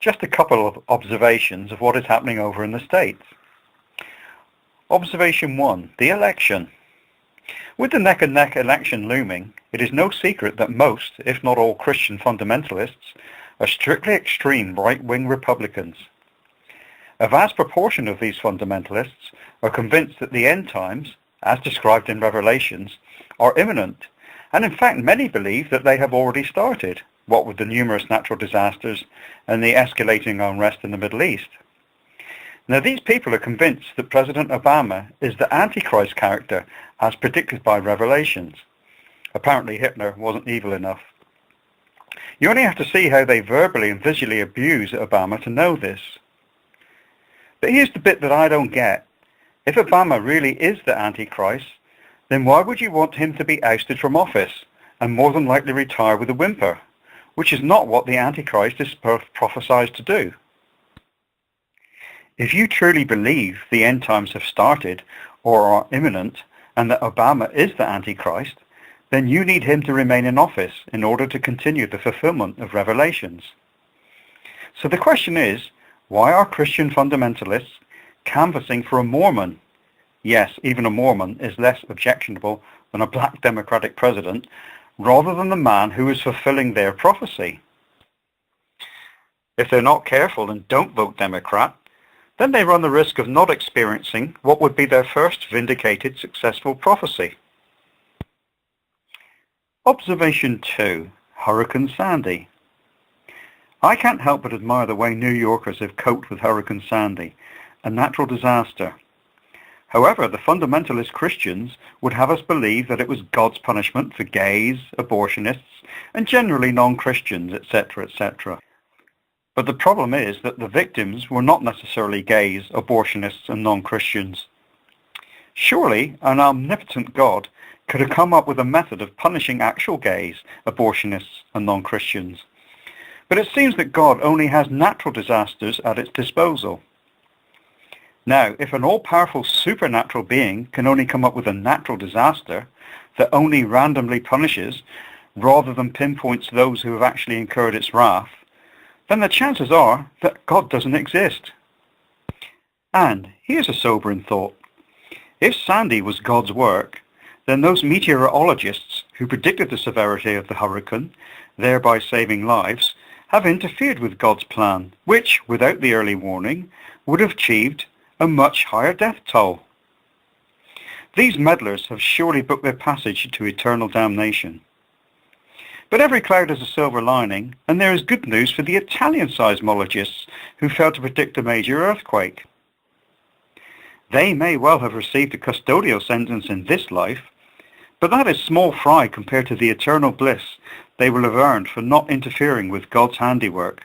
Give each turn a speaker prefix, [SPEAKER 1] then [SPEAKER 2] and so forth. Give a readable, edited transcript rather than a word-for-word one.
[SPEAKER 1] Just a couple of observations of what is happening over in the States. Observation 1, the election. With the neck-and-neck election looming, it is no secret that most, if not all, Christian fundamentalists are strictly extreme right-wing Republicans. A vast proportion of these fundamentalists are convinced that the end times, as described in Revelations, are imminent, and in fact many believe that they have already started, what with the numerous natural disasters and the escalating unrest in the Middle East. Now these people are convinced that President Obama is the Antichrist character as predicted by Revelations. Apparently Hitler wasn't evil enough. You only have to see how they verbally and visually abuse Obama to know this. But here's the bit that I don't get. If Obama really is the Antichrist, then why would you want him to be ousted from office and more than likely retire with a whimper, which is not what the Antichrist is prophesied to do? If you truly believe the end times have started or are imminent and that Obama is the Antichrist, then you need him to remain in office in order to continue the fulfillment of Revelations. So the question is, why are Christian fundamentalists canvassing for a Mormon? Yes, even a Mormon is less objectionable than a black Democratic president, rather than the man who is fulfilling their prophecy. If they're not careful and don't vote Democrat, then they run the risk of not experiencing what would be their first vindicated successful prophecy. Observation 2, Hurricane Sandy. I can't help but admire the way New Yorkers have coped with Hurricane Sandy, a natural disaster. However, the fundamentalist Christians would have us believe that it was God's punishment for gays, abortionists, and generally non-Christians, etc., etc. But the problem is that the victims were not necessarily gays, abortionists, and non-Christians. Surely an omnipotent God could have come up with a method of punishing actual gays, abortionists, and non-Christians. But it seems that God only has natural disasters at its disposal. Now, if an all-powerful supernatural being can only come up with a natural disaster that only randomly punishes rather than pinpoints those who have actually incurred its wrath, then the chances are that God doesn't exist. And here's a sobering thought. If Sandy was God's work, then those meteorologists who predicted the severity of the hurricane, thereby saving lives, have interfered with God's plan, which, without the early warning, would have achieved a much higher death toll. These meddlers have surely booked their passage to eternal damnation. But every cloud has a silver lining, and there is good news for the Italian seismologists who failed to predict a major earthquake. They may well have received a custodial sentence in this life, but that is small fry compared to the eternal bliss they will have earned for not interfering with God's handiwork.